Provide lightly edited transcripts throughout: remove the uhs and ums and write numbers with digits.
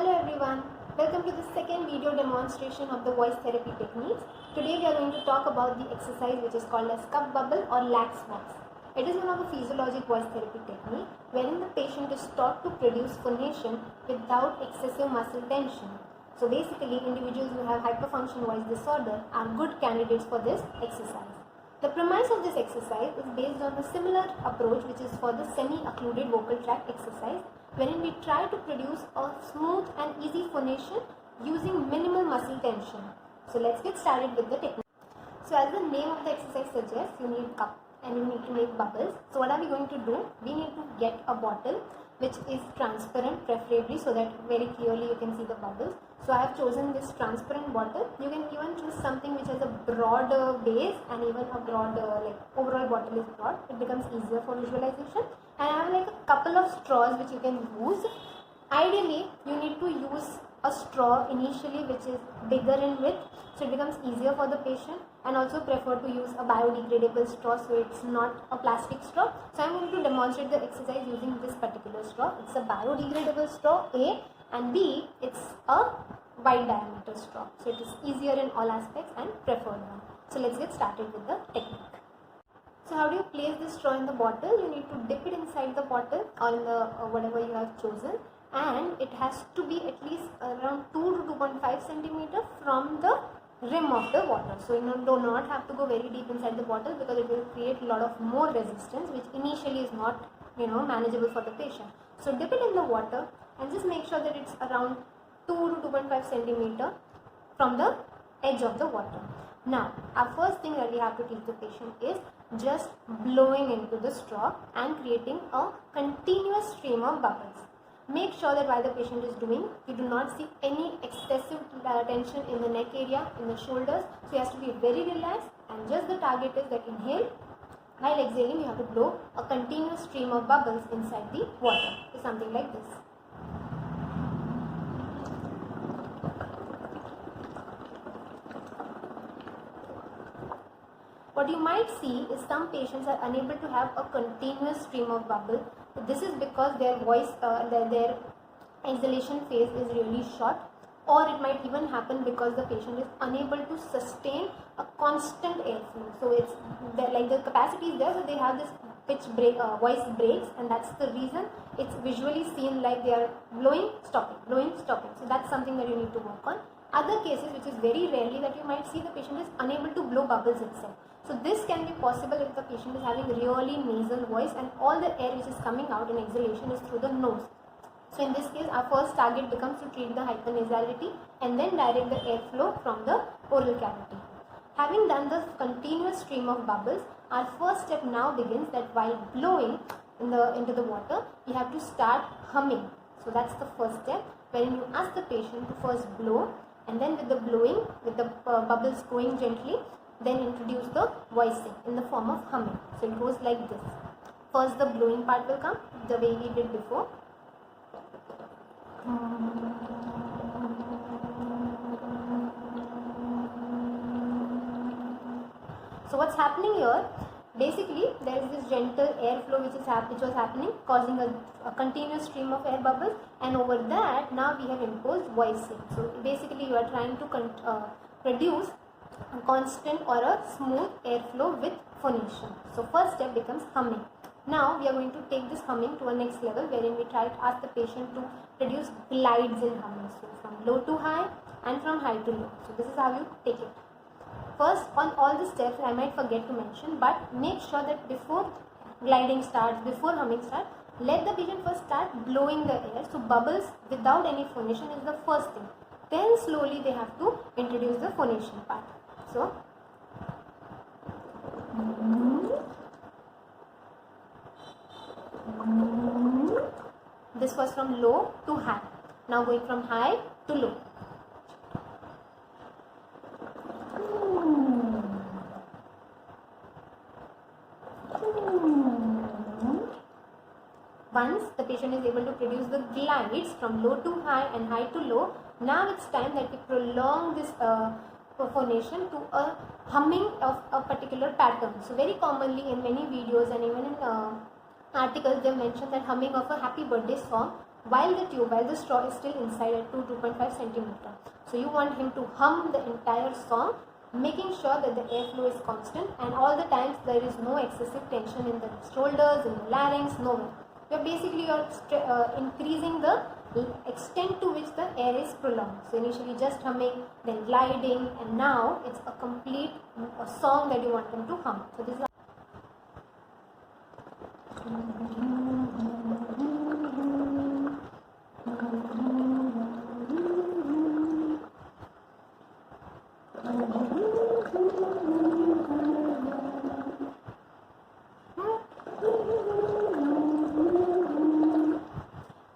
Hello everyone, welcome to the second video demonstration of the voice therapy techniques. Today we are going to talk about the exercise which is called as cup bubble or lax voice. It is one of the physiologic voice therapy technique wherein the patient is taught to produce phonation without excessive muscle tension. So basically individuals who have hyperfunction voice disorder are good candidates for this exercise. The premise of this exercise is based on a similar approach which is for the semi-occluded vocal tract exercise, wherein we try to produce a smooth and easy phonation using minimal muscle tension. So let's get started with the technique. So as the name of the exercise suggests, you need a cup and you need to make bubbles. So what are we going to do? We need to get a bottle which is transparent, preferably, so that very clearly you can see the bubbles. So I have chosen this transparent bottle. You can even choose something which has a broader base and even a broader, like overall bottle is broad. It becomes easier for visualization. And I have like a couple of straws which you can use. Ideally, you need to use a straw initially which is bigger in width, so it becomes easier for the patient, and also prefer to use a biodegradable straw, so it's not a plastic straw. So I'm going to demonstrate the exercise using this particular straw. It's a biodegradable straw A, and B, it's a wide diameter straw, so it is easier in all aspects and preferred one. So let's get started with the technique. So how do you place this straw in the bottle? You need to dip it inside the bottle or in the whatever you have chosen, and it has to be at least around 2 to 2.5 centimeter from the rim of the water. So you do not have to go very deep inside the bottle, because it will create a lot of more resistance, which initially is not manageable for the patient. So dip it in the water and just make sure that it's around 2 to 2.5 centimeter from the edge of the water. Now our first thing that we have to teach the patient is just blowing into the straw and creating a continuous stream of bubbles. Make sure that while the patient is doing, you do not see any excessive tension in the neck area, in the shoulders. So he has to be very relaxed, and just the target is that inhale. While exhaling, you have to blow a continuous stream of bubbles inside the water. So something like this. What you might see is some patients are unable to have a continuous stream of bubble. This is because their voice, their exhalation phase is really short, or it might even happen because the patient is unable to sustain a constant airflow. So it's like the capacity is there, so they have this voice breaks, and that's the reason it's visually seen like they are blowing, stopping, blowing, stopping. So that's something that you need to work on. Other cases, which is very rarely, that you might see the patient is unable to blow bubbles itself. So this can be possible if the patient is having really nasal voice and all the air which is coming out in exhalation is through the nose. So in this case, our first target becomes to treat the hypernasality and then direct the airflow from the oral cavity. Having done the continuous stream of bubbles, our first step now begins that while blowing into the water, we have to start humming. So that's the first step, wherein you ask the patient to first blow, and then with the blowing, with the bubbles going gently, then introduce the voicing in the form of humming. So it goes like this. First the blowing part will come the way we did before. So what's happening here? Basically, there is this gentle airflow which was happening, causing a continuous stream of air bubbles, and over that now we have imposed voicing. So basically, you are trying to produce a constant or a smooth airflow with phonation. So first step becomes humming. Now we are going to take this humming to a next level, wherein we try to ask the patient to produce glides in humming. So from low to high and from high to low. So this is how you take it. First, on all the steps, I might forget to mention, but make sure that before gliding starts, before humming starts, let the patient first start blowing the air. So bubbles without any phonation is the first thing. Then slowly they have to introduce the phonation part. So this was from low to high. Now going from high to low. Once the patient is able to produce the glides from low to high and high to low, now it's time that we prolong this phonation to a humming of a particular pattern. So very commonly in many videos and even in articles they mention that humming of a happy birthday song while the straw is still inside at 2.5 centimeter. So you want him to hum the entire song, making sure that the airflow is constant, and all the times there is no excessive tension in the shoulders, in the larynx, nowhere. You're increasing the extent to which the air is prolonged. So initially just humming, then gliding, and now it's a complete song that you want them to hum. So this is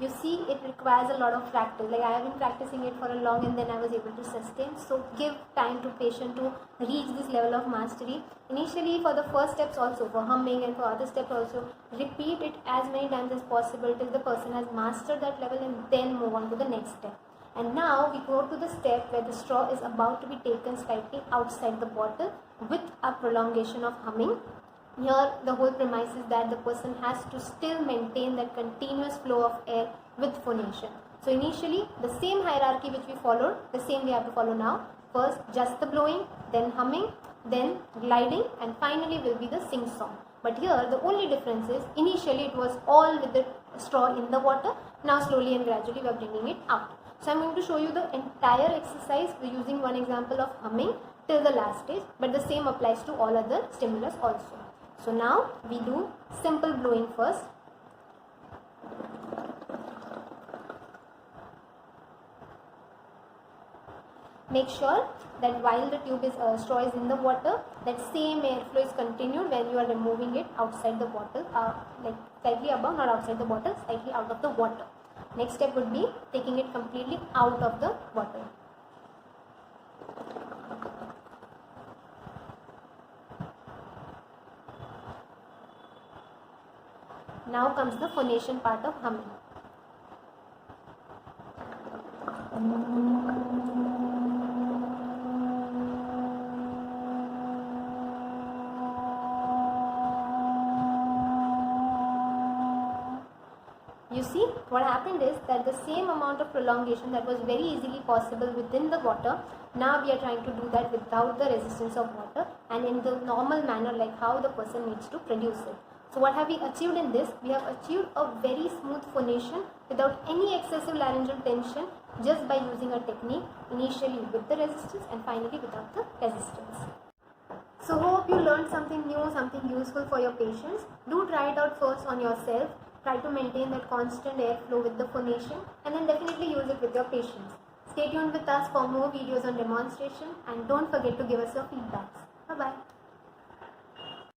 you see, it requires a lot of practice. Like I have been practicing it for a long, and then I was able to sustain. So give time to patient to reach this level of mastery. Initially, for the first steps also, for humming and for other steps also, repeat it as many times as possible till the person has mastered that level, and then move on to the next step. And now we go to the step where the straw is about to be taken slightly outside the bottle with a prolongation of humming. Here the whole premise is that the person has to still maintain that continuous flow of air with phonation. So initially the same hierarchy which we followed, the same we have to follow now. First just the blowing, then humming, then gliding, and finally will be the sing song. But here the only difference is initially it was all with the straw in the water. Now slowly and gradually we are bringing it out. So I am going to show you the entire exercise using one example of humming till the last stage, but the same applies to all other stimulus also. So now we do simple blowing first. Make sure that while the straw is in the water, that same airflow is continued when you are removing it outside the bottle, like slightly above, not outside the bottle, slightly out of the water. Next step would be taking it completely out of the bottle. Now comes the phonation part of humming. You see, what happened is that the same amount of prolongation that was very easily possible within the water, now we are trying to do that without the resistance of water and in the normal manner, like how the person needs to produce it. So what have we achieved in this? We have achieved a very smooth phonation without any excessive laryngeal tension, just by using a technique initially with the resistance and finally without the resistance. So hope you learned something new, something useful for your patients. Do try it out first on yourself. Try to maintain that constant airflow with the phonation, and then definitely use it with your patients. Stay tuned with us for more videos on demonstration, and don't forget to give us your feedbacks. Bye-bye.